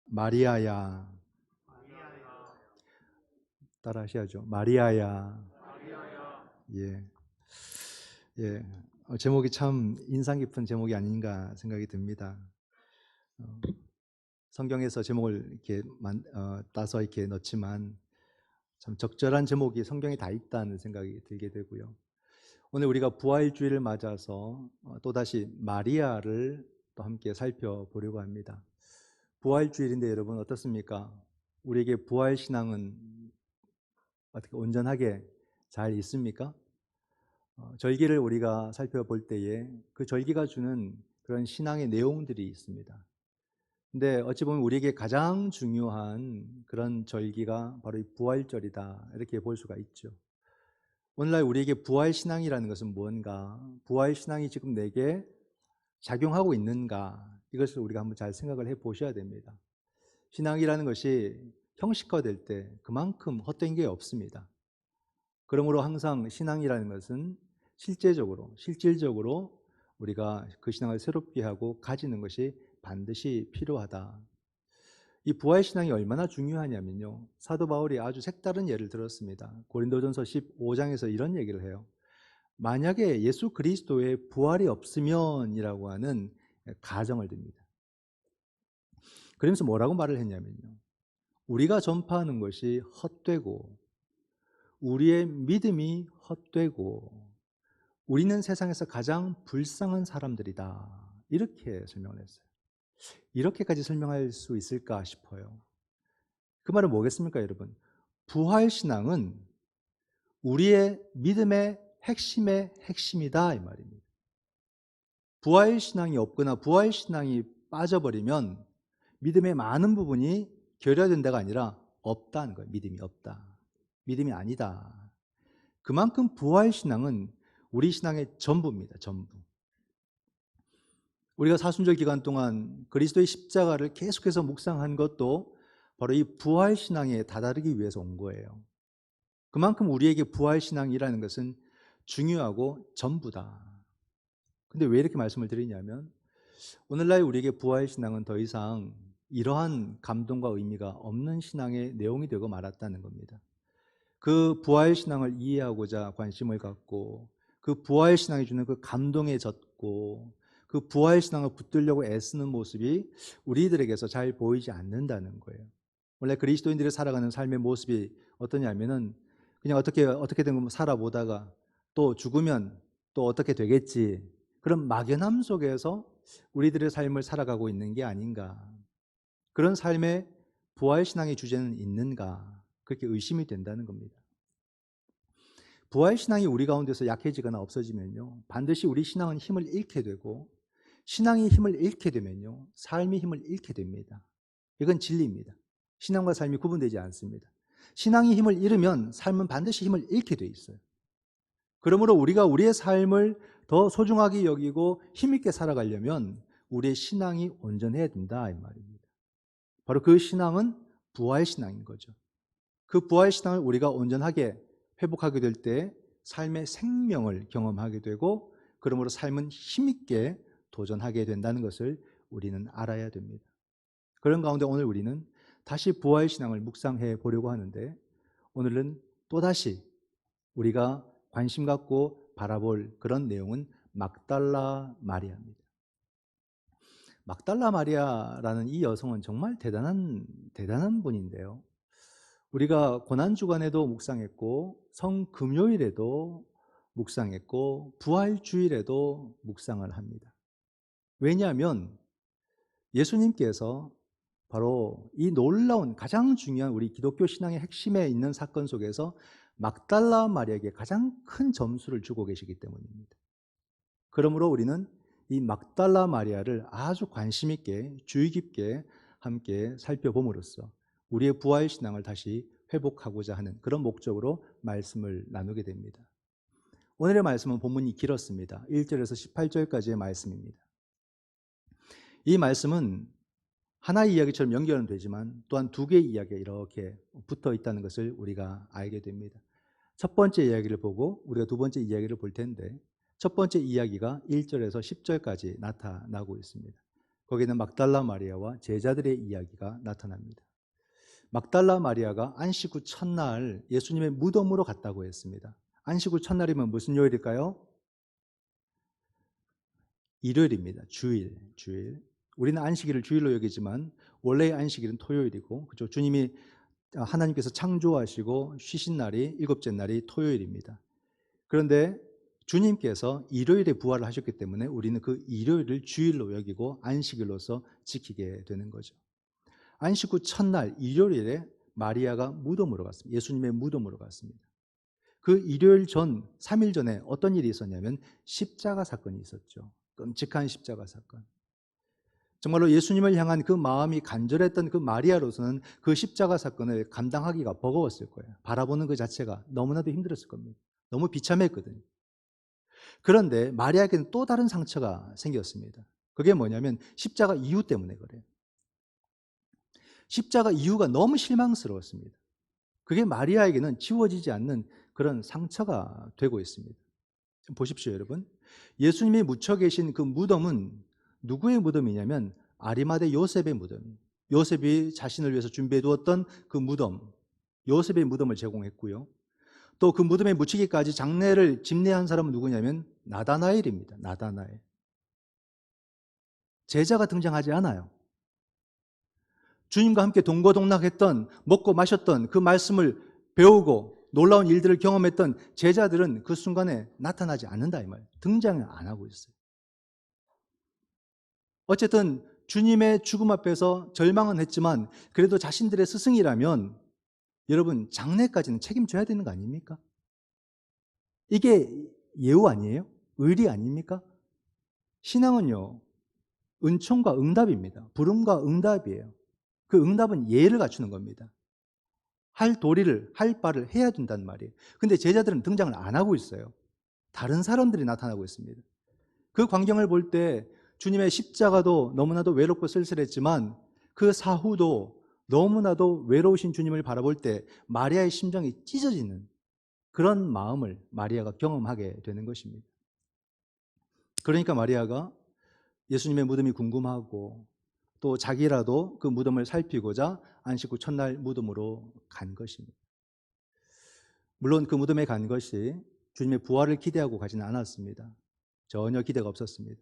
마리아야. 따라 하셔야죠. 마리아야. 예. 예. 제목이 참 인상 깊은 제목이 아닌가 생각이 듭니다. 어, 성경에서 제목을 이렇게 따서 이렇게 넣지만 참 적절한 제목이 성경에 다 있다는 생각이 들게 되고요. 오늘 우리가 부활주의를 맞아서 또다시 마리아를 또 함께 살펴보려고 합니다. 부활주일인데 여러분 어떻습니까? 우리에게 부활신앙은 어떻게 온전하게 잘 있습니까? 절기를 우리가 살펴볼 때에 그 절기가 주는 그런 신앙의 내용들이 있습니다. 근데 어찌 보면 우리에게 가장 중요한 그런 절기가 바로 이 부활절이다 이렇게 볼 수가 있죠. 오늘날 우리에게 부활신앙이라는 것은 무언가, 부활신앙이 지금 내게 작용하고 있는가, 이것을 우리가 한번 잘 생각을 해 보셔야 됩니다. 신앙이라는 것이 형식화될 때 그만큼 헛된 게 없습니다. 그러므로 항상 신앙이라는 것은 실질적으로 우리가 그 신앙을 새롭게 하고 가지는 것이 반드시 필요하다. 이 부활신앙이 얼마나 중요하냐면요, 사도 바울이 아주 색다른 예를 들었습니다. 고린도전서 15장에서 이런 얘기를 해요. 만약에 예수 그리스도의 부활이 없으면이라고 하는 가정을 듭니다. 그러면서 뭐라고 말을 했냐면요, 우리가 전파하는 것이 헛되고 우리의 믿음이 헛되고 우리는 세상에서 가장 불쌍한 사람들이다, 이렇게 설명을 했어요. 이렇게까지 설명할 수 있을까 싶어요. 그 말은 뭐겠습니까, 여러분? 부활신앙은 우리의 믿음의 핵심의 핵심이다, 이 말입니다. 부활신앙이 없거나 부활신앙이 빠져버리면 믿음의 많은 부분이 결여된 데가 아니라 없다는 거예요. 믿음이 없다, 믿음이 아니다. 그만큼 부활신앙은 우리 신앙의 전부입니다. 전부. 우리가 사순절 기간 동안 그리스도의 십자가를 계속해서 묵상한 것도 바로 이 부활신앙에 다다르기 위해서 온 거예요. 그만큼 우리에게 부활신앙이라는 것은 중요하고 전부다. 근데 왜 이렇게 말씀을 드리냐면, 오늘날 우리에게 부활신앙은 더 이상 이러한 감동과 의미가 없는 신앙의 내용이 되고 말았다는 겁니다. 그 부활신앙을 이해하고자 관심을 갖고, 그 부활신앙이 주는 그 감동에 젖고, 그 부활신앙을 붙들려고 애쓰는 모습이 우리들에게서 잘 보이지 않는다는 거예요. 원래 그리스도인들이 살아가는 삶의 모습이 어떠냐면은, 그냥 어떻게든 살아보다가 또 죽으면 또 어떻게 되겠지, 그런 막연함 속에서 우리들의 삶을 살아가고 있는 게 아닌가. 그런 삶에 부활신앙의 주제는 있는가, 그렇게 의심이 된다는 겁니다. 부활신앙이 우리 가운데서 약해지거나 없어지면요, 반드시 우리 신앙은 힘을 잃게 되고, 신앙이 힘을 잃게 되면요, 삶이 힘을 잃게 됩니다. 이건 진리입니다. 신앙과 삶이 구분되지 않습니다. 신앙이 힘을 잃으면 삶은 반드시 힘을 잃게 돼 있어요. 그러므로 우리가 우리의 삶을 더 소중하게 여기고 힘있게 살아가려면 우리의 신앙이 온전해야 된다, 이 말입니다. 바로 그 신앙은 부활신앙인 거죠. 그 부활신앙을 우리가 온전하게 회복하게 될 때 삶의 생명을 경험하게 되고, 그러므로 삶은 힘있게 도전하게 된다는 것을 우리는 알아야 됩니다. 그런 가운데 오늘 우리는 다시 부활신앙을 묵상해 보려고 하는데, 오늘은 또다시 우리가 관심 갖고 바라볼 그런 내용은 막달라 마리아입니다. 막달라 마리아라는 이 여성은 정말 대단한 분인데요, 우리가 고난주간에도 묵상했고 성금요일에도 묵상했고 부활주일에도 묵상을 합니다. 왜냐하면 예수님께서 바로 이 놀라운 가장 중요한 우리 기독교 신앙의 핵심에 있는 사건 속에서 막달라 마리아에게 가장 큰 점수를 주고 계시기 때문입니다. 그러므로 우리는 이 막달라 마리아를 아주 관심 있게 주의 깊게 함께 살펴봄으로써 우리의 부활신앙을 다시 회복하고자 하는 그런 목적으로 말씀을 나누게 됩니다. 오늘의 말씀은 본문이 길었습니다. 1절에서 18절까지의 말씀입니다. 이 말씀은 하나의 이야기처럼 연결은 되지만 또한 두 개의 이야기가 이렇게 붙어 있다는 것을 우리가 알게 됩니다. 첫 번째 이야기를 보고 우리가 두 번째 이야기를 볼 텐데, 첫 번째 이야기가 1절에서 10절까지 나타나고 있습니다. 거기는 막달라 마리아와 제자들의 이야기가 나타납니다. 막달라 마리아가 안식 후 첫날 예수님의 무덤으로 갔다고 했습니다. 안식 후 첫날이면 무슨 요일일까요? 일요일입니다. 주일. 우리는 안식일을 주일로 여기지만 원래의 안식일은 토요일이고, 그죠? 주님이 하나님께서 창조하시고 쉬신 날이 일곱째 날이 토요일입니다. 그런데 주님께서 일요일에 부활을 하셨기 때문에 우리는 그 일요일을 주일로 여기고 안식일로서 지키게 되는 거죠. 안식 후 첫날 일요일에 마리아가 무덤으로 갔습니다. 예수님의 무덤으로 갔습니다. 그 일요일 전 3일 전에 어떤 일이 있었냐면 십자가 사건이 있었죠. 끔찍한 십자가 사건. 정말로 예수님을 향한 그 마음이 간절했던 그 마리아로서는 그 십자가 사건을 감당하기가 버거웠을 거예요. 바라보는 그 자체가 너무나도 힘들었을 겁니다. 너무 비참했거든요. 그런데 마리아에게는 또 다른 상처가 생겼습니다. 그게 뭐냐면 십자가 이유 때문에 그래요. 십자가 이유가 너무 실망스러웠습니다. 그게 마리아에게는 지워지지 않는 그런 상처가 되고 있습니다. 보십시오, 여러분. 예수님이 묻혀 계신 그 무덤은 누구의 무덤이냐면 아리마대 요셉의 무덤이에요. 요셉이 자신을 위해서 준비해 두었던 그 무덤, 요셉의 무덤을 제공했고요. 또 그 무덤에 묻히기까지 장례를 집례한 사람은 누구냐면 나다나엘입니다. 나다나엘. 제자가 등장하지 않아요. 주님과 함께 동거동락했던, 먹고 마셨던, 그 말씀을 배우고 놀라운 일들을 경험했던 제자들은 그 순간에 나타나지 않는다 이 말이에요. 등장을 안 하고 있어요. 어쨌든 주님의 죽음 앞에서 절망은 했지만 그래도 자신들의 스승이라면 여러분 장례까지는 책임져야 되는 거 아닙니까? 이게 예우 아니에요? 의리 아닙니까? 신앙은요, 은총과 응답입니다. 부름과 응답이에요. 그 응답은 예를 갖추는 겁니다. 할 도리를, 할 바를 해야 된단 말이에요. 근데 제자들은 등장을 안 하고 있어요. 다른 사람들이 나타나고 있습니다. 그 광경을 볼 때 주님의 십자가도 너무나도 외롭고 쓸쓸했지만 그 사후도 너무나도 외로우신 주님을 바라볼 때 마리아의 심정이 찢어지는 그런 마음을 마리아가 경험하게 되는 것입니다. 그러니까 마리아가 예수님의 무덤이 궁금하고 또 자기라도 그 무덤을 살피고자 안식 후 첫날 무덤으로 간 것입니다. 물론 그 무덤에 간 것이 주님의 부활을 기대하고 가지는 않았습니다. 전혀 기대가 없었습니다.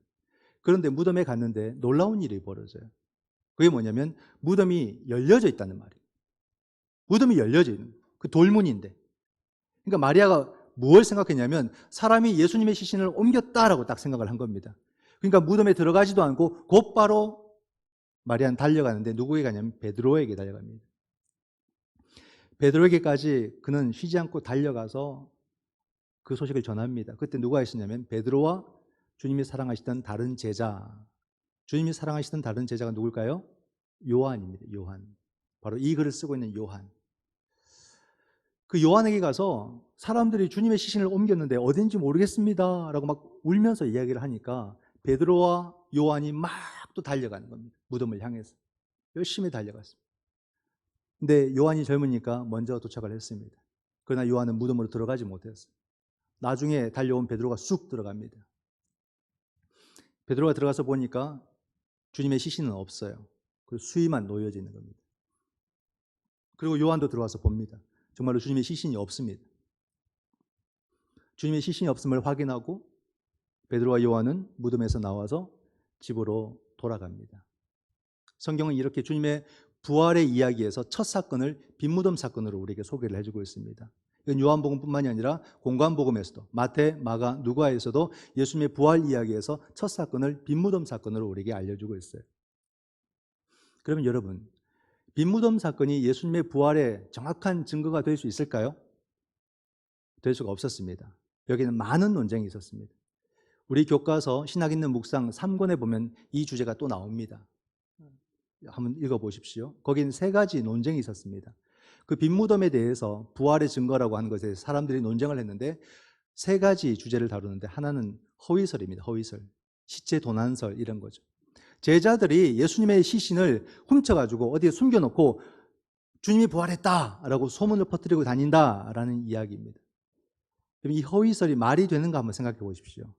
그런데 무덤에 갔는데 놀라운 일이 벌어져요. 그게 뭐냐면 무덤이 열려져 있다는 말이에요. 무덤이 열려져 있는 그 돌문인데. 그러니까 마리아가 뭘 생각했냐면 사람이 예수님의 시신을 옮겼다라고 딱 생각을 한 겁니다. 그러니까 무덤에 들어가지도 않고 곧바로 마리아는 달려가는데 누구에게 가냐면 베드로에게 달려갑니다. 베드로에게까지 그는 쉬지 않고 달려가서 그 소식을 전합니다. 그때 누가 있었냐면 베드로와 주님이 사랑하시던 다른 제자, 주님이 사랑하시던 다른 제자가 누굴까요? 요한입니다. 요한. 바로 이 글을 쓰고 있는 요한. 그 요한에게 가서 사람들이 주님의 시신을 옮겼는데 어딘지 모르겠습니다 라고 막 울면서 이야기를 하니까 베드로와 요한이 막 또 달려가는 겁니다. 무덤을 향해서 열심히 달려갔습니다. 근데 요한이 젊으니까 먼저 도착을 했습니다. 그러나 요한은 무덤으로 들어가지 못했어요. 나중에 달려온 베드로가 쑥 들어갑니다. 베드로가 들어가서 보니까 주님의 시신은 없어요. 그리고 수위만 놓여져 있는 겁니다. 그리고 요한도 들어와서 봅니다. 정말로 주님의 시신이 없습니다. 주님의 시신이 없음을 확인하고 베드로와 요한은 무덤에서 나와서 집으로 돌아갑니다. 성경은 이렇게 주님의 부활의 이야기에서 첫 사건을 빈무덤 사건으로 우리에게 소개를 해주고 있습니다. 이건 요한복음뿐만이 아니라 공관복음에서도 마태, 마가, 누가에서도 예수님의 부활 이야기에서 첫 사건을 빈무덤 사건으로 우리에게 알려주고 있어요. 그러면 여러분, 빈무덤 사건이 예수님의 부활의 정확한 증거가 될 수 있을까요? 될 수가 없었습니다. 여기는 많은 논쟁이 있었습니다. 우리 교과서 신학 있는 묵상 3권에 보면 이 주제가 또 나옵니다. 한번 읽어보십시오. 거기는 세 가지 논쟁이 있었습니다. 그 빈무덤에 대해서 부활의 증거라고 하는 것에 사람들이 논쟁을 했는데 세 가지 주제를 다루는데 하나는 허위설입니다. 허위설. 시체 도난설 이런 거죠. 제자들이 예수님의 시신을 훔쳐가지고 어디에 숨겨놓고 주님이 부활했다라고 소문을 퍼뜨리고 다닌다라는 이야기입니다. 이 허위설이 말이 되는가 한번 생각해 보십시오.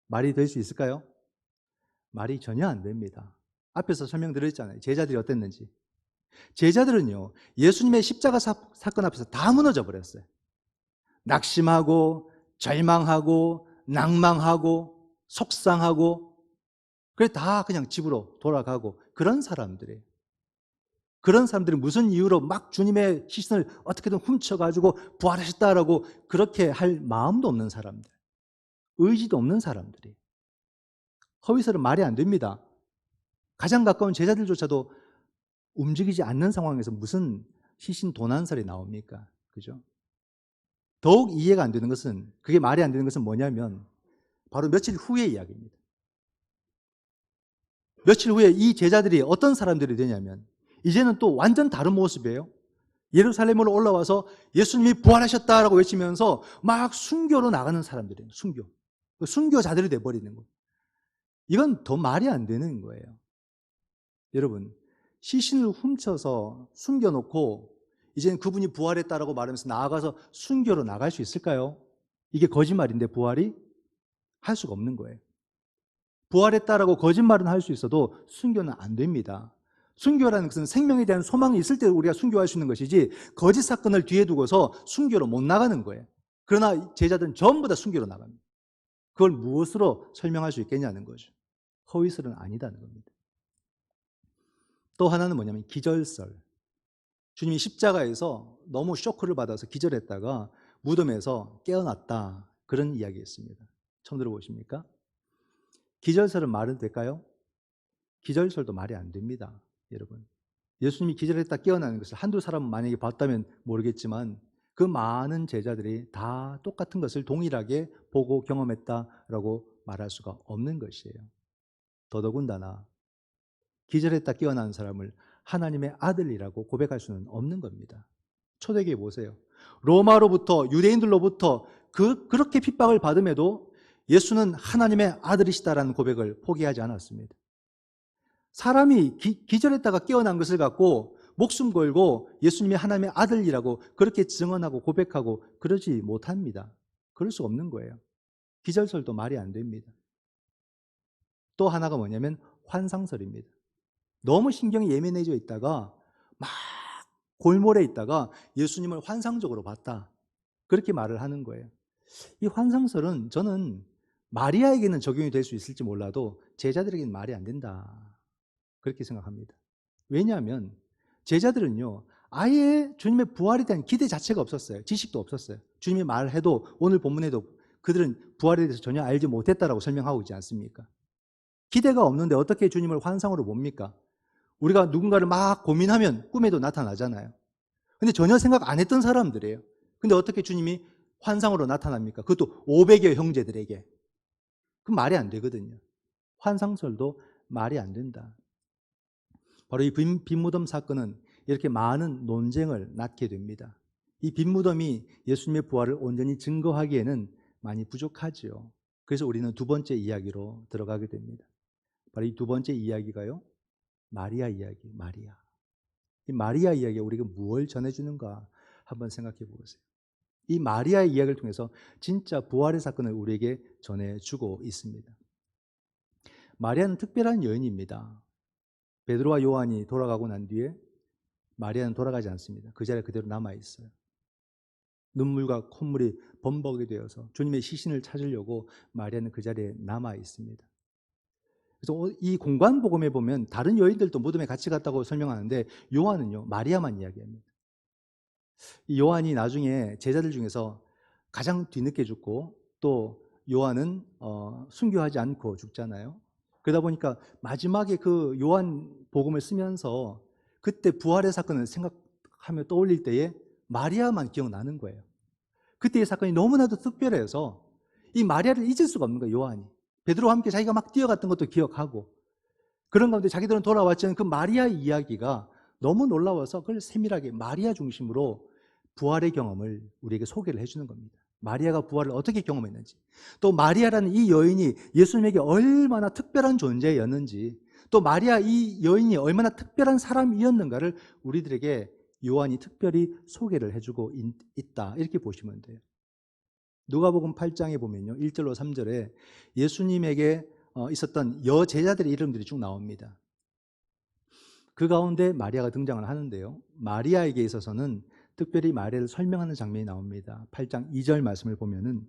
말이 될 수 있을까요? 말이 전혀 안 됩니다. 앞에서 설명드렸잖아요. 제자들이 어땠는지. 제자들은요, 예수님의 십자가 사건 앞에서 다 무너져 버렸어요. 낙심하고 절망하고 낭망하고 속상하고, 그래 다 그냥 집으로 돌아가고, 그런 사람들이에요. 그런 사람들이 무슨 이유로 막 주님의 시선을 어떻게든 훔쳐가지고 부활하셨다라고 그렇게 할 마음도 없는 사람들, 의지도 없는 사람들이. 허위설은 말이 안 됩니다. 가장 가까운 제자들조차도 움직이지 않는 상황에서 무슨 시신 도난설이 나옵니까? 그죠? 더욱 이해가 안 되는 것은, 그게 말이 안 되는 것은 뭐냐면 바로 며칠 후의 이야기입니다. 며칠 후에 이 제자들이 어떤 사람들이 되냐면 이제는 또 완전 다른 모습이에요. 예루살렘으로 올라와서 예수님이 부활하셨다라고 외치면서 막 순교로 나가는 사람들이에요. 순교자들이 돼버리는 거예요. 이건 더 말이 안 되는 거예요. 여러분, 시신을 훔쳐서 숨겨놓고 이제는 그분이 부활했다라고 말하면서 나아가서 순교로 나갈 수 있을까요? 이게 거짓말인데 부활이? 할 수가 없는 거예요. 부활했다라고 거짓말은 할 수 있어도 순교는 안 됩니다. 순교라는 것은 생명에 대한 소망이 있을 때 우리가 순교할 수 있는 것이지, 거짓 사건을 뒤에 두고서 순교로 못 나가는 거예요. 그러나 제자들은 전부 다 순교로 나갑니다. 그걸 무엇으로 설명할 수 있겠냐는 거죠. 허위설은 아니다는 겁니다. 또 하나는 뭐냐면 기절설. 주님이 십자가에서 너무 쇼크를 받아서 기절했다가 무덤에서 깨어났다, 그런 이야기였습니다. 처음 들어보십니까? 기절설은 말은 될까요? 기절설도 말이 안 됩니다, 여러분. 예수님이 기절했다 깨어나는 것을 한두 사람은 만약에 봤다면 모르겠지만 그 많은 제자들이 다 똑같은 것을 동일하게 보고 경험했다라고 말할 수가 없는 것이에요. 더더군다나 기절했다 깨어나는 사람을 하나님의 아들이라고 고백할 수는 없는 겁니다. 초대교회 보세요. 로마로부터, 유대인들로부터 그렇게 핍박을 받음에도 예수는 하나님의 아들이시다라는 고백을 포기하지 않았습니다. 사람이 기절했다가 깨어난 것을 갖고 목숨 걸고 예수님이 하나님의 아들이라고 그렇게 증언하고 고백하고 그러지 못합니다. 그럴 수 없는 거예요. 기절설도 말이 안 됩니다. 또 하나가 뭐냐면 환상설입니다. 너무 신경이 예민해져 있다가 막 골몰해 있다가 예수님을 환상적으로 봤다, 그렇게 말을 하는 거예요. 이 환상설은 저는 마리아에게는 적용이 될 수 있을지 몰라도 제자들에게는 말이 안 된다, 그렇게 생각합니다. 왜냐하면 제자들은요, 아예 주님의 부활에 대한 기대 자체가 없었어요. 지식도 없었어요. 주님이 말해도, 오늘 본문에도 그들은 부활에 대해서 전혀 알지 못했다라고 설명하고 있지 않습니까? 기대가 없는데 어떻게 주님을 환상으로 봅니까? 우리가 누군가를 막 고민하면 꿈에도 나타나잖아요. 근데 전혀 생각 안 했던 사람들이에요. 근데 어떻게 주님이 환상으로 나타납니까? 그것도 500여 형제들에게. 그건 말이 안 되거든요. 환상설도 말이 안 된다. 바로 이 빈무덤 사건은 이렇게 많은 논쟁을 낳게 됩니다. 이 빈무덤이 예수님의 부활을 온전히 증거하기에는 많이 부족하지요. 그래서 우리는 두 번째 이야기로 들어가게 됩니다. 바로 이 두 번째 이야기가요, 마리아 이야기, 마리아. 이 마리아 이야기가 우리가 무엇을 전해주는가 한번 생각해 보세요. 이 마리아의 이야기를 통해서 진짜 부활의 사건을 우리에게 전해주고 있습니다. 마리아는 특별한 여인입니다. 베드로와 요한이 돌아가고 난 뒤에 마리아는 돌아가지 않습니다. 그 자리에 그대로 남아있어요. 눈물과 콧물이 범벅이 되어서 주님의 시신을 찾으려고 마리아는 그 자리에 남아있습니다. 그래서 이 공관복음에 보면 다른 여인들도 무덤에 같이 갔다고 설명하는데 요한은요, 마리아만 이야기합니다. 이 요한이 나중에 제자들 중에서 가장 뒤늦게 죽고, 또 요한은 순교하지 않고 죽잖아요. 그러다 보니까 마지막에 그 요한 복음을 쓰면서 그때 부활의 사건을 생각하며 떠올릴 때에 마리아만 기억나는 거예요. 그때의 사건이 너무나도 특별해서 이 마리아를 잊을 수가 없는 거예요, 요한이. 베드로와 함께 자기가 막 뛰어갔던 것도 기억하고, 그런 가운데 자기들은 돌아왔지만 그 마리아 이야기가 너무 놀라워서 그걸 세밀하게 마리아 중심으로 부활의 경험을 우리에게 소개를 해주는 겁니다. 마리아가 부활을 어떻게 경험했는지, 또 마리아라는 이 여인이 예수님에게 얼마나 특별한 존재였는지, 또 마리아 이 여인이 얼마나 특별한 사람이었는가를 우리들에게 요한이 특별히 소개를 해주고 있다, 이렇게 보시면 돼요. 누가복음 8장에 보면요, 1절로 3절에 예수님에게 있었던 여제자들의 이름들이 쭉 나옵니다. 그 가운데 마리아가 등장을 하는데요. 마리아에게 있어서는 특별히 마리아를 설명하는 장면이 나옵니다. 8장 2절 말씀을 보면은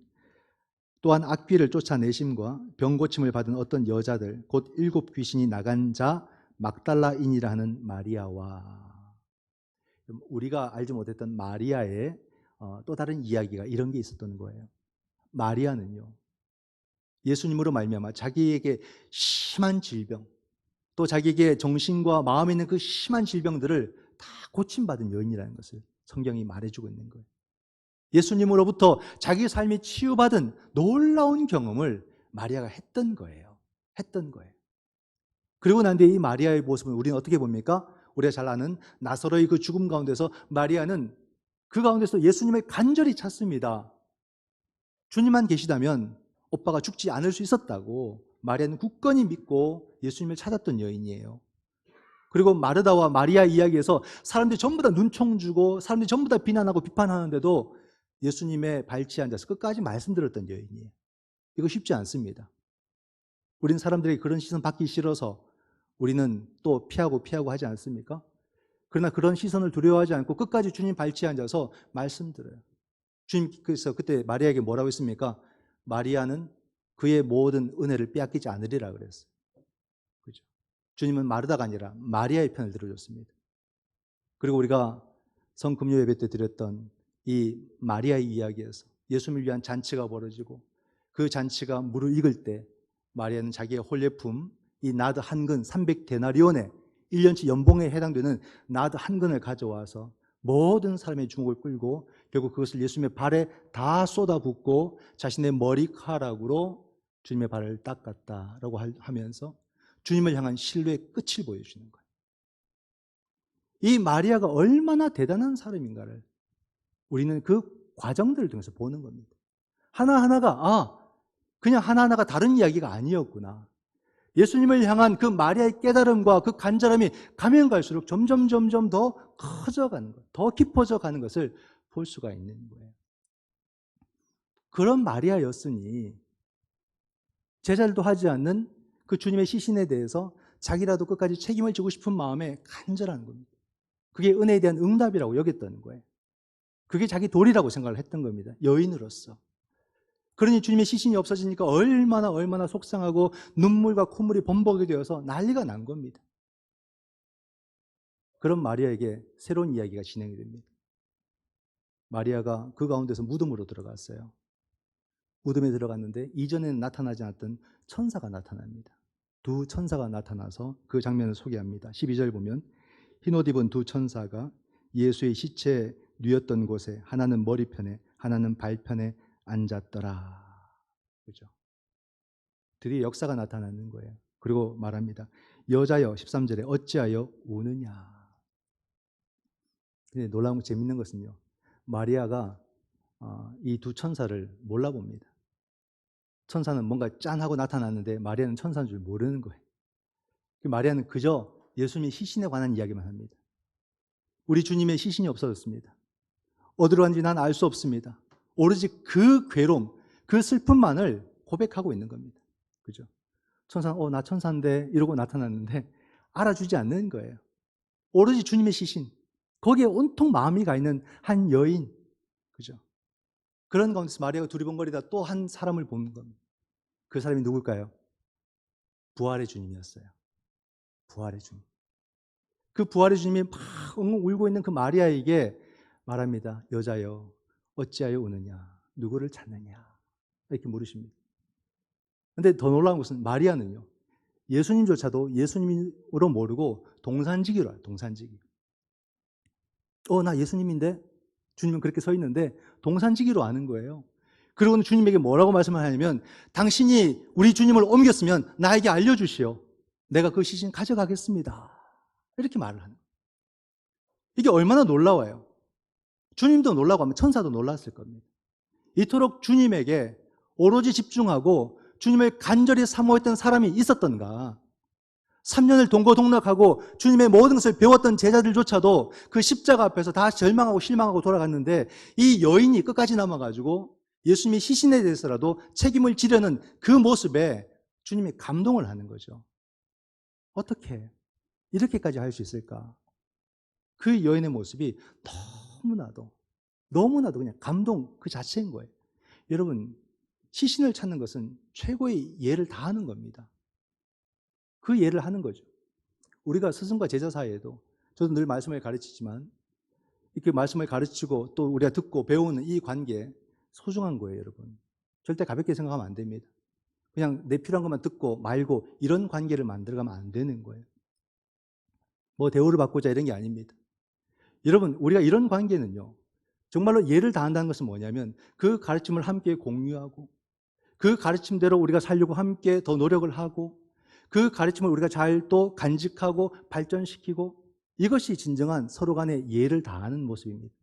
또한 악귀를 쫓아내심과 병 고침을 받은 어떤 여자들 곧 7 귀신이 나간 자 막달라인이라 하는 마리아와, 우리가 알지 못했던 마리아의 또 다른 이야기가 이런 게 있었던 거예요. 마리아는요, 예수님으로 말미암아 자기에게 심한 질병, 또 자기에게 정신과 마음에 있는 그 심한 질병들을 다 고침받은 여인이라는 것을 성경이 말해주고 있는 거예요. 예수님으로부터 자기 삶이 치유받은 놀라운 경험을 마리아가 했던 거예요. 그리고 난 뒤에 이 마리아의 모습을 우리는 어떻게 봅니까? 우리가 잘 아는 나사로의 그 죽음 가운데서 마리아는 그 가운데서 예수님을 간절히 찾습니다. 주님만 계시다면 오빠가 죽지 않을 수 있었다고 마리아는 굳건히 믿고 예수님을 찾았던 여인이에요. 그리고 마르다와 마리아 이야기에서 사람들이 전부 다 눈총 주고 사람들이 전부 다 비난하고 비판하는데도 예수님의 발치에 앉아서 끝까지 말씀드렸던 여인이에요. 이거 쉽지 않습니다. 우리는 사람들에게 그런 시선 받기 싫어서 우리는 또 피하고 하지 않습니까? 그러나 그런 시선을 두려워하지 않고 끝까지 주님 발치에 앉아서 말씀드려요. 주님께서 그때 마리아에게 뭐라고 했습니까? 마리아는 그의 모든 은혜를 빼앗기지 않으리라 그랬어요. 그죠? 주님은 마르다가 아니라 마리아의 편을 들어줬습니다. 그리고 우리가 성금요 예배 때 드렸던 이 마리아의 이야기에서 예수님을 위한 잔치가 벌어지고 그 잔치가 무르익을 때 마리아는 자기의 홀예품 이 나드 한 근 300데나리온의 1년치 연봉에 해당되는 나드 한 근을 가져와서 모든 사람의 주목을 끌고 결국 그것을 예수님의 발에 다 쏟아붓고 자신의 머리카락으로 주님의 발을 닦았다라고 하면서 주님을 향한 신뢰의 끝을 보여주는 거예요. 이 마리아가 얼마나 대단한 사람인가를 우리는 그 과정들을 통해서 보는 겁니다. 하나하나가 그냥 하나하나가 다른 이야기가 아니었구나. 예수님을 향한 그 마리아의 깨달음과 그 간절함이 가면 갈수록 점점 더 커져가는 것, 더 깊어져 가는 것을 볼 수가 있는 거예요. 그런 마리아였으니 제자들도 하지 않는 그 주님의 시신에 대해서 자기라도 끝까지 책임을 지고 싶은 마음에 간절한 겁니다. 그게 은혜에 대한 응답이라고 여겼다는 거예요. 그게 자기 도리라고 생각을 했던 겁니다. 여인으로서. 그러니 주님의 시신이 없어지니까 얼마나 속상하고 눈물과 콧물이 범벅이 되어서 난리가 난 겁니다. 그런 마리아에게 새로운 이야기가 진행이 됩니다. 마리아가 그 가운데서 무덤으로 들어갔어요. 무덤에 들어갔는데 이전에는 나타나지 않았던 천사가 나타납니다. 두 천사가 나타나서 그 장면을 소개합니다. 12절 보면 흰옷 입은 두 천사가 예수의 시체 누였던 곳에 하나는 머리편에 하나는 발편에 앉았더라. 그죠? 드디어 역사가 나타나는 거예요. 그리고 말합니다. 여자여 13절에 어찌하여 우느냐. 근데 놀라운 재밌는 것은요. 마리아가 이 두 천사를 몰라봅니다. 천사는 뭔가 짠하고 나타났는데 마리아는 천사인 줄 모르는 거예요. 마리아는 그저 예수님의 시신에 관한 이야기만 합니다. 우리 주님의 시신이 없어졌습니다. 어디로 간지 난 알 수 없습니다. 오로지 그 괴로움, 그 슬픔만을 고백하고 있는 겁니다. 그죠? 천사는 나 천사인데 이러고 나타났는데 알아주지 않는 거예요. 오로지 주님의 시신, 거기에 온통 마음이 가 있는 한 여인, 그죠? 그런 가운데서 마리아가 두리번거리다 또 한 사람을 보는 겁니다. 그 사람이 누굴까요? 부활의 주님이었어요. 부활의 주님. 그 부활의 주님이 막 울고 있는 그 마리아에게 말합니다. 여자여 어찌하여 우느냐, 누구를 찾느냐, 이렇게 물으십니다. 그런데 더 놀라운 것은 마리아는요, 예수님조차도 예수님으로 모르고 동산지기로 알아요. 동산지기. 나 예수님인데? 주님은 그렇게 서 있는데 동산지기로 아는 거예요. 그리고는 주님에게 뭐라고 말씀을 하냐면 당신이 우리 주님을 옮겼으면 나에게 알려주시오. 내가 그 시신 가져가겠습니다. 이렇게 말을 하는 거예요. 이게 얼마나 놀라워요. 주님도 놀라고 하면 천사도 놀랐을 겁니다. 이토록 주님에게 오로지 집중하고 주님을 간절히 사모했던 사람이 있었던가. 3년을 동고동락하고 주님의 모든 것을 배웠던 제자들조차도 그 십자가 앞에서 다 절망하고 실망하고 돌아갔는데 이 여인이 끝까지 남아가지고 예수님의 시신에 대해서라도 책임을 지려는 그 모습에 주님이 감동을 하는 거죠. 어떻게? 이렇게까지 할 수 있을까? 그 여인의 모습이 너무나도 그냥 감동 그 자체인 거예요. 여러분, 시신을 찾는 것은 최고의 예를 다하는 겁니다. 그 예를 하는 거죠. 우리가 스승과 제자 사이에도 저도 늘 말씀을 가르치지만 이렇게 말씀을 가르치고 또 우리가 듣고 배우는 이 관계 소중한 거예요, 여러분. 절대 가볍게 생각하면 안 됩니다. 그냥 내 필요한 것만 듣고 말고 이런 관계를 만들어가면 안 되는 거예요. 뭐 대우를 받고자 이런 게 아닙니다. 여러분, 우리가 이런 관계는요, 정말로 예를 다한다는 것은 뭐냐면 그 가르침을 함께 공유하고 그 가르침대로 우리가 살려고 함께 더 노력을 하고 그 가르침을 우리가 잘 또 간직하고 발전시키고 이것이 진정한 서로 간의 예를 다하는 모습입니다.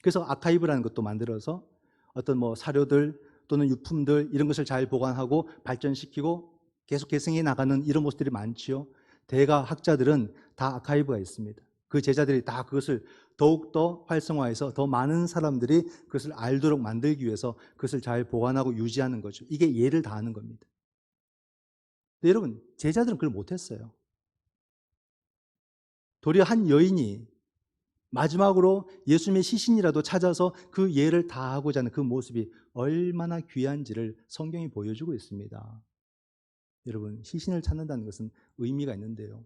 그래서 아카이브라는 것도 만들어서 어떤 뭐 사료들 또는 유품들 이런 것을 잘 보관하고 발전시키고 계속 계승해 나가는 이런 모습들이 많지요. 대가 학자들은 다 아카이브가 있습니다. 그 제자들이 다 그것을 더욱더 활성화해서 더 많은 사람들이 그것을 알도록 만들기 위해서 그것을 잘 보관하고 유지하는 거죠. 이게 예를 다하는 겁니다. 근데 여러분, 제자들은 그걸 못했어요. 도리어 한 여인이 마지막으로 예수님의 시신이라도 찾아서 그 예를 다하고자 하는 그 모습이 얼마나 귀한지를 성경이 보여주고 있습니다. 여러분, 시신을 찾는다는 것은 의미가 있는데요.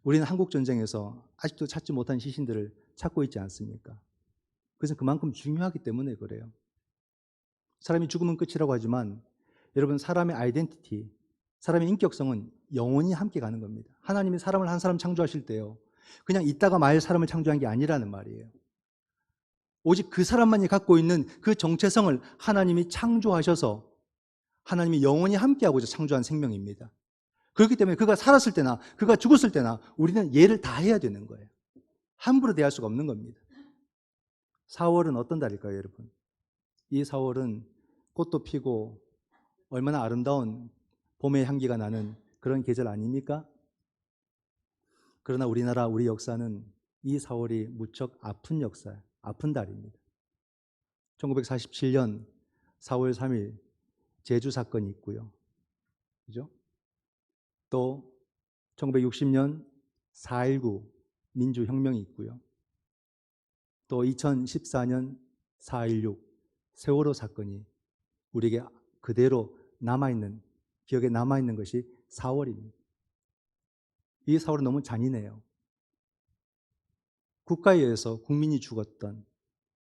우리는 한국전쟁에서 아직도 찾지 못한 시신들을 찾고 있지 않습니까? 그것은 그만큼 중요하기 때문에 그래요. 사람이 죽으면 끝이라고 하지만 여러분, 사람의 아이덴티티, 사람의 인격성은 영원히 함께 가는 겁니다. 하나님이 사람을 한 사람 창조하실 때요, 그냥 있다가 말 사람을 창조한 게 아니라는 말이에요. 오직 그 사람만이 갖고 있는 그 정체성을 하나님이 창조하셔서 하나님이 영원히 함께하고자 창조한 생명입니다. 그렇기 때문에 그가 살았을 때나 그가 죽었을 때나 우리는 예를 다해야 되는 거예요. 함부로 대할 수가 없는 겁니다. 4월은 어떤 달일까요, 여러분? 이 4월은 꽃도 피고 얼마나 아름다운 봄의 향기가 나는 그런 계절 아닙니까? 그러나 우리나라 우리 역사는 이 4월이 무척 아픈 역사, 아픈 달입니다. 1947년 4월 3일 제주 사건이 있고요. 그죠? 또 1960년 4.19 민주혁명이 있고요. 또 2014년 4.16 세월호 사건이 우리에게 그대로 남아있는, 기억에 남아있는 것이 4월입니다. 이 4월은 너무 잔인해요. 국가에 의해서 국민이 죽었던,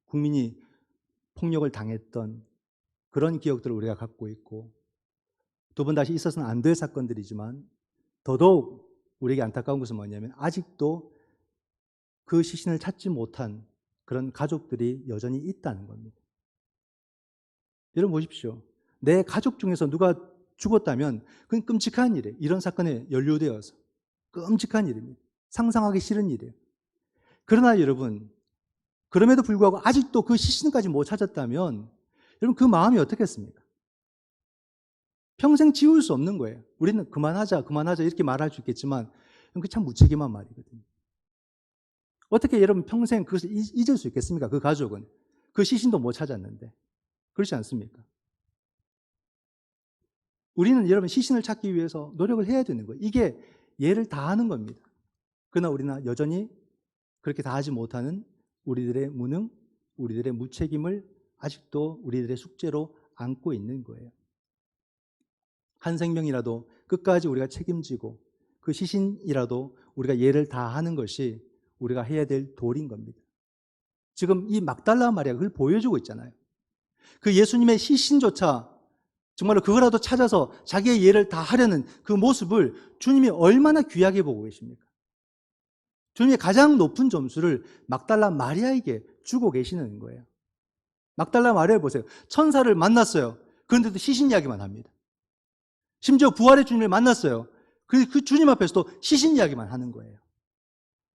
국민이 폭력을 당했던 그런 기억들을 우리가 갖고 있고, 두 번 다시 있어서는 안 될 사건들이지만 더더욱 우리에게 안타까운 것은 뭐냐면 아직도 그 시신을 찾지 못한 그런 가족들이 여전히 있다는 겁니다. 여러분 보십시오. 내 가족 중에서 누가 죽었다면 그건 끔찍한 일이에요. 이런 사건에 연루되어서 끔찍한 일입니다. 상상하기 싫은 일이에요. 그러나 여러분, 그럼에도 불구하고 아직도 그 시신까지 못 찾았다면 여러분 그 마음이 어떻겠습니까? 평생 지울 수 없는 거예요. 우리는 그만하자 이렇게 말할 수 있겠지만 그게 참 무책임한 말이거든요. 어떻게 여러분 평생 그것을 잊을 수 있겠습니까? 그 가족은 그 시신도 못 찾았는데. 그렇지 않습니까? 우리는 여러분 시신을 찾기 위해서 노력을 해야 되는 거예요. 이게 예를 다하는 겁니다. 그러나 우리는 여전히 그렇게 다하지 못하는 우리들의 무능, 우리들의 무책임을 아직도 우리들의 숙제로 안고 있는 거예요. 한 생명이라도 끝까지 우리가 책임지고 그 시신이라도 우리가 예를 다하는 것이 우리가 해야 될 도리인 겁니다. 지금 이 막달라 마리아가 그걸 보여주고 있잖아요. 그 예수님의 시신조차 정말로 그거라도 찾아서 자기의 예를 다하려는 그 모습을 주님이 얼마나 귀하게 보고 계십니까? 주님의 가장 높은 점수를 막달라 마리아에게 주고 계시는 거예요. 막달라 마리아 보세요. 천사를 만났어요. 그런데도 시신 이야기만 합니다. 심지어 부활의 주님을 만났어요. 그 주님 앞에서도 시신 이야기만 하는 거예요.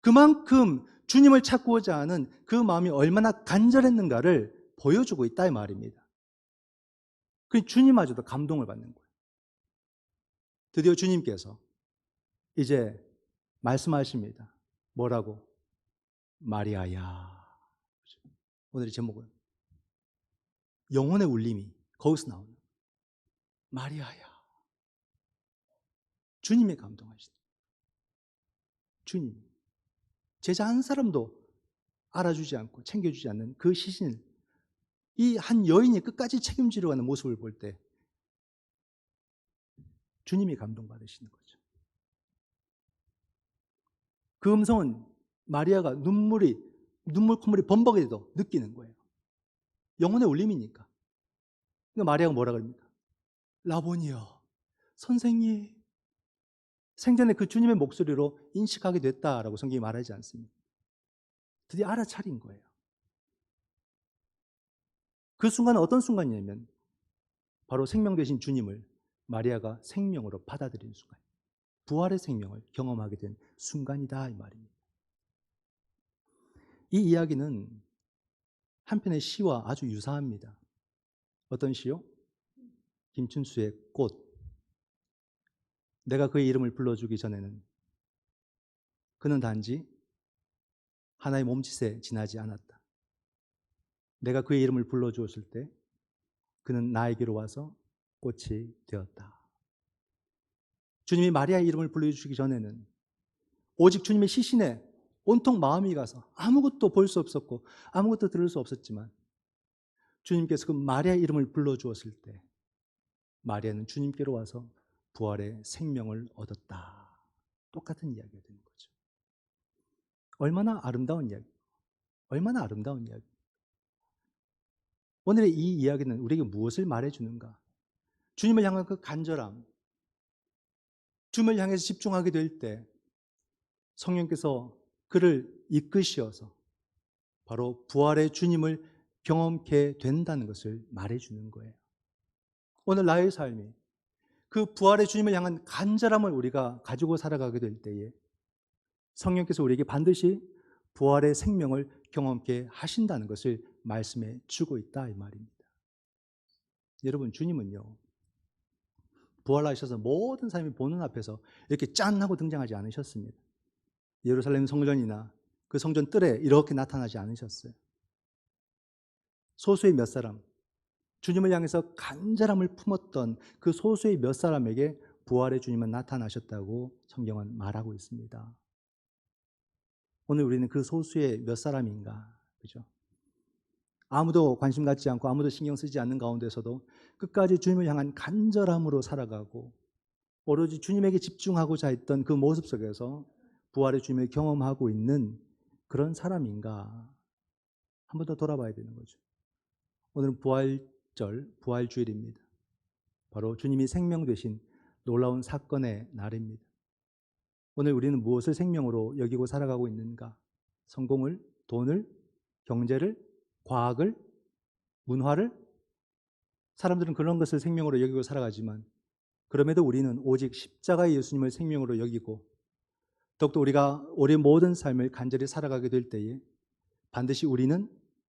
그만큼 주님을 찾고자 하는 그 마음이 얼마나 간절했는가를 보여주고 있다 이 말입니다. 그 주님마저도 감동을 받는 거예요. 드디어 주님께서 이제 말씀하십니다. 뭐라고? 마리아야. 오늘의 제목은 영혼의 울림이 거기서 나오는 마리아야. 주님이 감동하시다. 주님. 제자 한 사람도 알아주지 않고 챙겨주지 않는 그 시신을 이 한 여인이 끝까지 책임지려고 하는 모습을 볼 때 주님이 감동받으시는 거죠. 그 음성은 마리아가 눈물 콧물이 범벅에도 느끼는 거예요. 영혼의 울림이니까. 그러니까 마리아가 뭐라 그럽니까? 라보니여, 선생님. 생전에 그 주님의 목소리로 인식하게 됐다라고 성경이 말하지 않습니다. 드디어 알아차린 거예요. 그 순간은 어떤 순간이냐면 바로 생명 되신 주님을 마리아가 생명으로 받아들이는 순간, 부활의 생명을 경험하게 된 순간이다 이 말입니다. 이 이야기는 한편의 시와 아주 유사합니다. 어떤 시요? 김춘수의 꽃. 내가 그의 이름을 불러주기 전에는 그는 단지 하나의 몸짓에 지나지 않았다. 내가 그의 이름을 불러주었을 때 그는 나에게로 와서 꽃이 되었다. 주님이 마리아의 이름을 불러주시기 전에는 오직 주님의 시신에 온통 마음이 가서 아무것도 볼 수 없었고 아무것도 들을 수 없었지만 주님께서 그 마리아의 이름을 불러주었을 때 마리아는 주님께로 와서 부활의 생명을 얻었다. 똑같은 이야기가 되는 거죠. 얼마나 아름다운 이야기, 얼마나 아름다운 이야기. 오늘의 이 이야기는 우리에게 무엇을 말해주는가? 주님을 향한 그 간절함, 주님을 향해서 집중하게 될 때 성령께서 그를 이끄시어서 바로 부활의 주님을 경험케 된다는 것을 말해주는 거예요. 오늘 나의 삶이 그 부활의 주님을 향한 간절함을 우리가 가지고 살아가게 될 때에 성령께서 우리에게 반드시 부활의 생명을 경험케 하신다는 것을 말씀해 주고 있다 이 말입니다. 여러분, 주님은요 부활하셔서 모든 사람이 보는 앞에서 이렇게 짠 하고 등장하지 않으셨습니다. 예루살렘 성전이나 그 성전 뜰에 이렇게 나타나지 않으셨어요. 소수의 몇 사람, 주님을 향해서 간절함을 품었던 그 소수의 몇 사람에게 부활의 주님은 나타나셨다고 성경은 말하고 있습니다. 오늘 우리는 그 소수의 몇 사람인가, 그죠? 아무도 관심 갖지 않고 아무도 신경 쓰지 않는 가운데서도 끝까지 주님을 향한 간절함으로 살아가고 오로지 주님에게 집중하고자 했던 그 모습 속에서 부활의 주님을 경험하고 있는 그런 사람인가 한 번 더 돌아봐야 되는 거죠. 오늘은 부활절, 부활주일입니다. 바로 주님이 생명 되신 놀라운 사건의 날입니다. 오늘 우리는 무엇을 생명으로 여기고 살아가고 있는가? 성공을, 돈을, 경제를, 과학을, 문화를? 사람들은 그런 것을 생명으로 여기고 살아가지만 그럼에도 우리는 오직 십자가의 예수님을 생명으로 여기고 더욱더 우리가 우리의 모든 삶을 간절히 살아가게 될 때에 반드시 우리는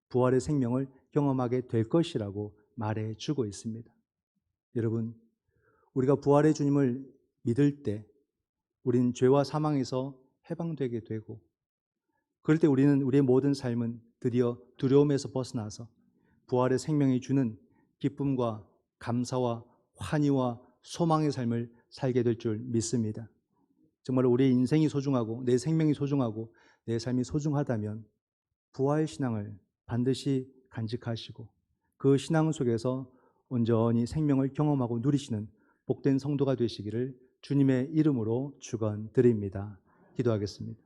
부활의 생명을 경험하게 될 것이라고 말해주고 있습니다. 여러분, 우리가 부활의 주님을 믿을 때 우리는 죄와 사망에서 해방되게 되고 그럴 때 우리는 우리의 모든 삶은 드디어 두려움에서 벗어나서 부활의 생명이 주는 기쁨과 감사와 환희와 소망의 삶을 살게 될 줄 믿습니다. 정말 우리의 인생이 소중하고 내 생명이 소중하고 내 삶이 소중하다면 부활신앙을 반드시 간직하시고 그 신앙 속에서 온전히 생명을 경험하고 누리시는 복된 성도가 되시기를 주님의 이름으로 축원드립니다. 기도하겠습니다.